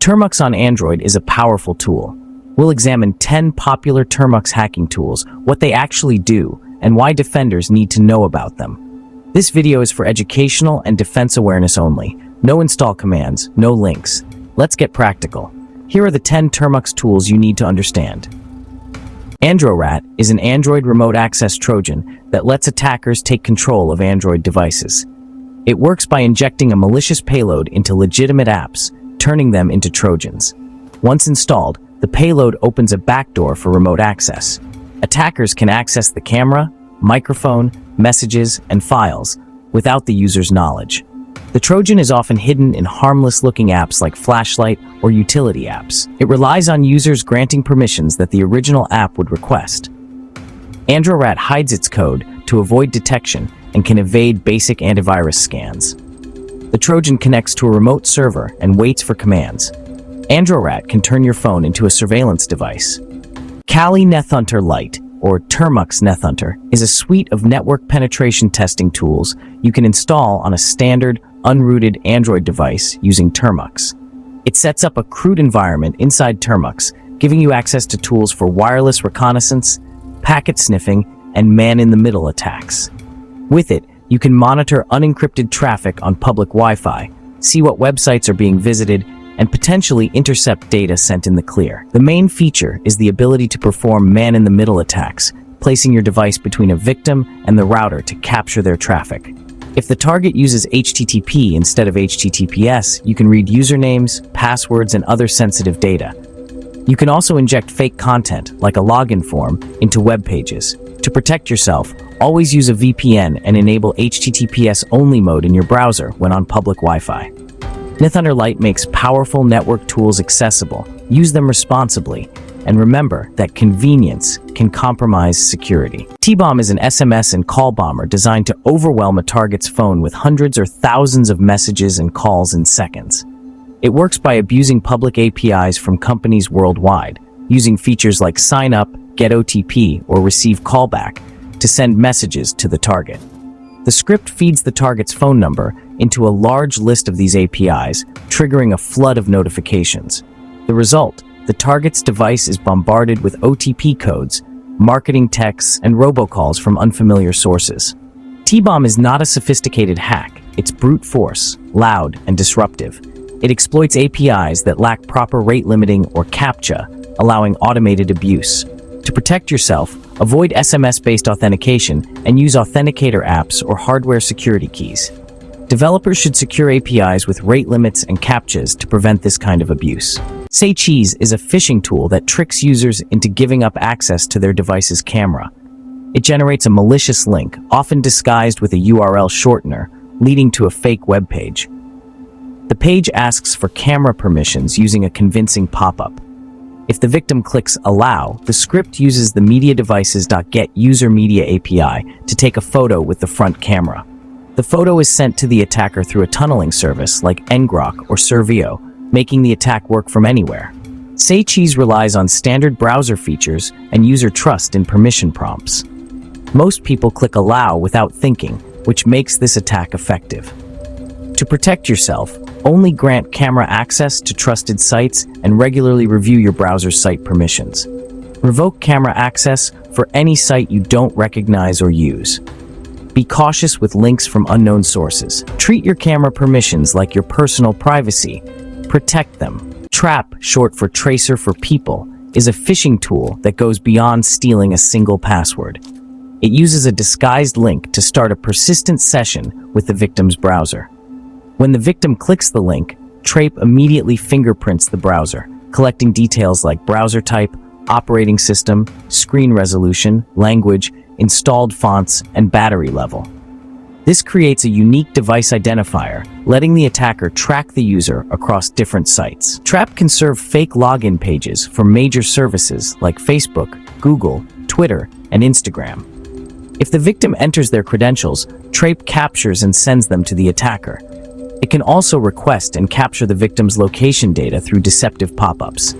Termux on Android is a powerful tool. We'll examine 10 popular Termux hacking tools, what they actually do, and why defenders need to know about them. This video is for educational and defense awareness only. No install commands, no links. Let's get practical. Here are the 10 Termux tools you need to understand. AndroRAT is an Android remote access Trojan that lets attackers take control of Android devices. It works by injecting a malicious payload into legitimate apps, turning them into Trojans. Once installed, the payload opens a backdoor for remote access. Attackers can access the camera, microphone, messages, and files without the user's knowledge. The Trojan is often hidden in harmless-looking apps like flashlight or utility apps. It relies on users granting permissions that the original app would request. AndroRAT hides its code to avoid detection and can evade basic antivirus scans. The Trojan connects to a remote server and waits for commands. AndroRAT can turn your phone into a surveillance device. Kali Nethunter Lite, or Termux Nethunter, is a suite of network penetration testing tools you can install on a standard, unrooted Android device using Termux. It sets up a crude environment inside Termux, giving you access to tools for wireless reconnaissance, packet sniffing, and man-in-the-middle attacks. With it, you can monitor unencrypted traffic on public Wi-Fi, see what websites are being visited, and potentially intercept data sent in the clear. The main feature is the ability to perform man-in-the-middle attacks, placing your device between a victim and the router to capture their traffic. If the target uses HTTP instead of HTTPS, you can read usernames, passwords, and other sensitive data. You can also inject fake content, like a login form, into web pages. To protect yourself, always use a VPN and enable HTTPS-only mode in your browser when on public Wi-Fi. Nethunter Lite makes powerful network tools accessible. Use them responsibly, and remember that convenience can compromise security. TBomb is an SMS and call bomber designed to overwhelm a target's phone with hundreds or thousands of messages and calls in seconds. It works by abusing public APIs from companies worldwide, using features like sign up, get OTP, or receive callback to send messages to the target. The script feeds the target's phone number into a large list of these APIs, triggering a flood of notifications. The result: the target's device is bombarded with OTP codes, marketing texts, and robocalls from unfamiliar sources. TBomb is not a sophisticated hack. It's brute force, loud, and disruptive. It exploits APIs that lack proper rate limiting or CAPTCHA, allowing automated abuse. To protect yourself, avoid SMS-based authentication and use authenticator apps or hardware security keys. Developers should secure APIs with rate limits and CAPTCHAs to prevent this kind of abuse. Say Cheese is a phishing tool that tricks users into giving up access to their device's camera. It generates a malicious link, often disguised with a URL shortener, leading to a fake web page. The page asks for camera permissions using a convincing pop-up. If the victim clicks Allow, the script uses the MediaDevices.getUserMedia API to take a photo with the front camera. The photo is sent to the attacker through a tunneling service like ngrok or Servio, making the attack work from anywhere. Say Cheese relies on standard browser features and user trust in permission prompts. Most people click Allow without thinking, which makes this attack effective. To protect yourself, only grant camera access to trusted sites and regularly review your browser's site permissions. Revoke camera access for any site you don't recognize or use. Be cautious with links from unknown sources. Treat your camera permissions like your personal privacy. Protect them. Trap, short for Tracer for People, is a phishing tool that goes beyond stealing a single password. It uses a disguised link to start a persistent session with the victim's browser. When the victim clicks the link, Trape immediately fingerprints the browser, collecting details like browser type, operating system, screen resolution, language, installed fonts, and battery level. This creates a unique device identifier, letting the attacker track the user across different sites. Trap can serve fake login pages for major services like Facebook, Google, Twitter, and Instagram. If the victim enters their credentials, Trape captures and sends them to the attacker. It can also request and capture the victim's location data through deceptive pop-ups.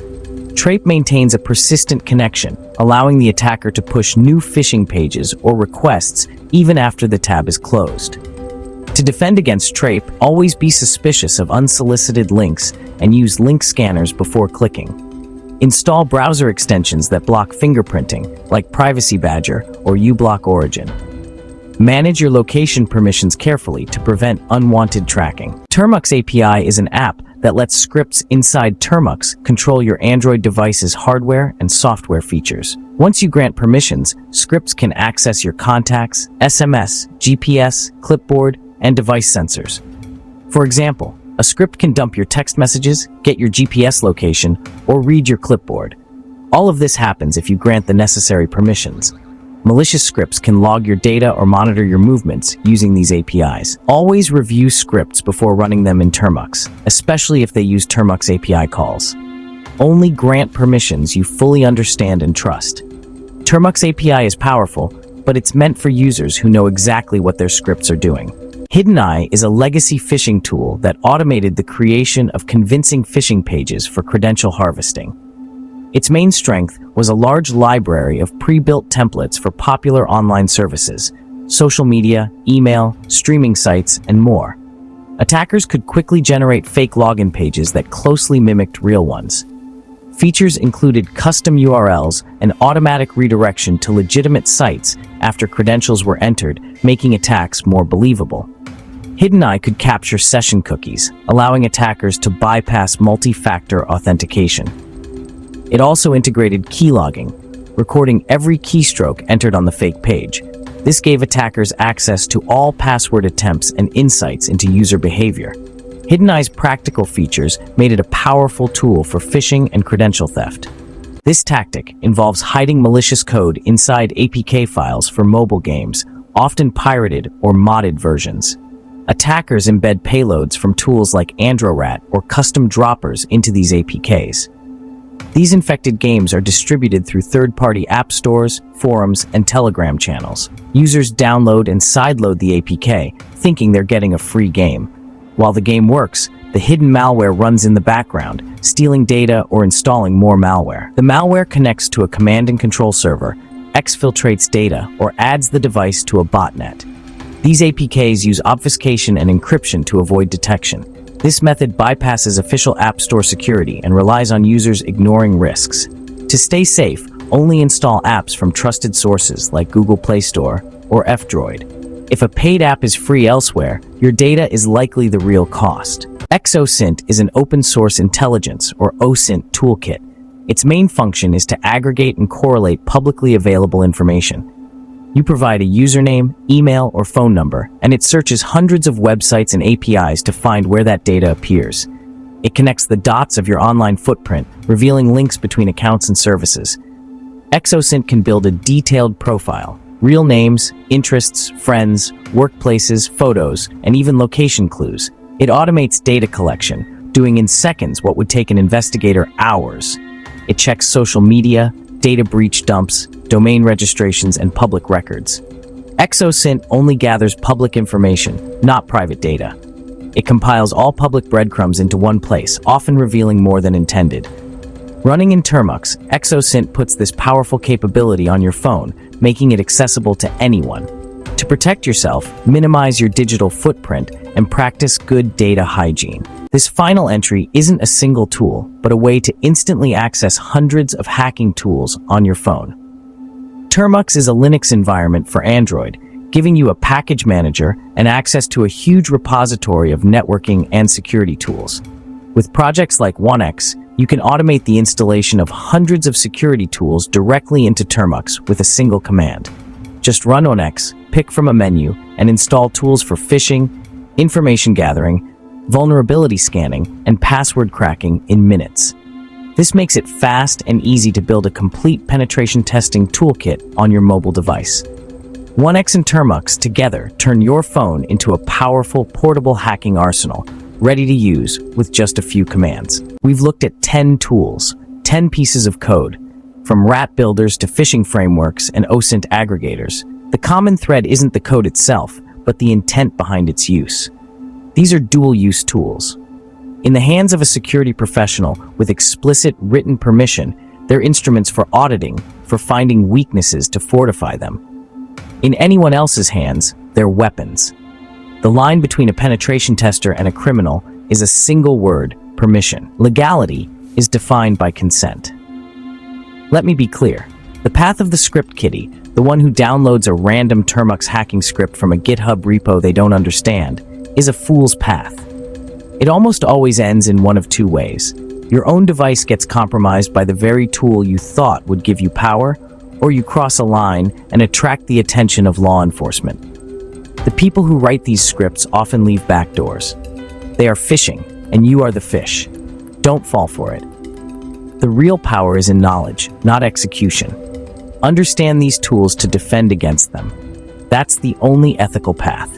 Trape maintains a persistent connection, allowing the attacker to push new phishing pages or requests even after the tab is closed. To defend against TRAP, always be suspicious of unsolicited links and use link scanners before clicking. Install browser extensions that block fingerprinting, like Privacy Badger or uBlock Origin. Manage your location permissions carefully to prevent unwanted tracking. Termux API is an app that lets scripts inside Termux control your Android device's hardware and software features. Once you grant permissions, scripts can access your contacts, SMS, GPS, clipboard, and device sensors. For example, a script can dump your text messages, get your GPS location, or read your clipboard. All of this happens if you grant the necessary permissions. Malicious scripts can log your data or monitor your movements using these APIs. Always review scripts before running them in Termux, especially if they use Termux API calls. Only grant permissions you fully understand and trust. Termux API is powerful, but it's meant for users who know exactly what their scripts are doing. HiddenEye is a legacy phishing tool that automated the creation of convincing phishing pages for credential harvesting. Its main strength was a large library of pre-built templates for popular online services, social media, email, streaming sites, and more. Attackers could quickly generate fake login pages that closely mimicked real ones. Features included custom URLs and automatic redirection to legitimate sites after credentials were entered, making attacks more believable. HiddenEye could capture session cookies, allowing attackers to bypass multi-factor authentication. It also integrated keylogging, recording every keystroke entered on the fake page. This gave attackers access to all password attempts and insights into user behavior. HiddenEye's practical features made it a powerful tool for phishing and credential theft. This tactic involves hiding malicious code inside APK files for mobile games, often pirated or modded versions. Attackers embed payloads from tools like AndroRAT or custom droppers into these APKs. These infected games are distributed through third-party app stores, forums, and Telegram channels. Users download and sideload the APK, thinking they're getting a free game. While the game works, the hidden malware runs in the background, stealing data or installing more malware. The malware connects to a command and control server, exfiltrates data, or adds the device to a botnet. These APKs use obfuscation and encryption to avoid detection. This method bypasses official App Store security and relies on users ignoring risks. To stay safe, only install apps from trusted sources like Google Play Store or F-Droid. If a paid app is free elsewhere, your data is likely the real cost. XOSINT is an open-source intelligence or OSINT toolkit. Its main function is to aggregate and correlate publicly available information. You provide a username, email, or phone number, and it searches hundreds of websites and APIs to find where that data appears. It connects the dots of your online footprint, revealing links between accounts and services. XOSINT can build a detailed profile, real names, interests, friends, workplaces, photos, and even location clues. It automates data collection, doing in seconds what would take an investigator hours. It checks social media, data breach dumps, domain registrations, and public records. XOSINT only gathers public information, not private data. It compiles all public breadcrumbs into one place, often revealing more than intended. Running in Termux, XOSINT puts this powerful capability on your phone, making it accessible to anyone. To protect yourself, minimize your digital footprint and practice good data hygiene. This final entry isn't a single tool, but a way to instantly access hundreds of hacking tools on your phone. Termux is a Linux environment for Android, giving you a package manager and access to a huge repository of networking and security tools. With projects like 1x, you can automate the installation of hundreds of security tools directly into Termux with a single command. Just run 1x, pick from a menu, and install tools for phishing, information gathering, vulnerability scanning, and password cracking in minutes. This makes it fast and easy to build a complete penetration testing toolkit on your mobile device. 1x and Termux together turn your phone into a powerful portable hacking arsenal, ready to use with just a few commands. We've looked at 10 tools, 10 pieces of code, from rat builders to phishing frameworks and OSINT aggregators. The common thread isn't the code itself, but the intent behind its use. These are dual-use tools. In the hands of a security professional with explicit written permission, they're instruments for auditing, for finding weaknesses to fortify them. In anyone else's hands, they're weapons. The line between a penetration tester and a criminal is a single word: permission. Legality is defined by consent. Let me be clear. The path of the script kiddie, the one who downloads a random Termux hacking script from a GitHub repo they don't understand, is a fool's path. It almost always ends in one of two ways. Your own device gets compromised by the very tool you thought would give you power, or you cross a line and attract the attention of law enforcement. The people who write these scripts often leave back doors. They are fishing, and you are the fish. Don't fall for it. The real power is in knowledge, not execution. Understand these tools to defend against them. That's the only ethical path.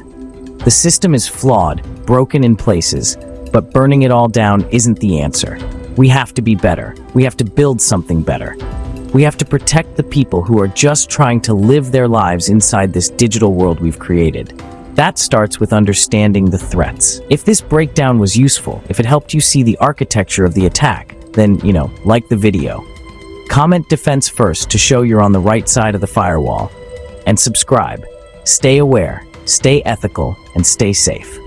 The system is flawed, broken in places, but burning it all down isn't the answer. We have to be better. We have to build something better. We have to protect the people who are just trying to live their lives inside this digital world we've created. That starts with understanding the threats. If this breakdown was useful, if it helped you see the architecture of the attack, then, like the video. Comment defense first to show you're on the right side of the firewall. And subscribe. Stay aware, stay ethical, and stay safe.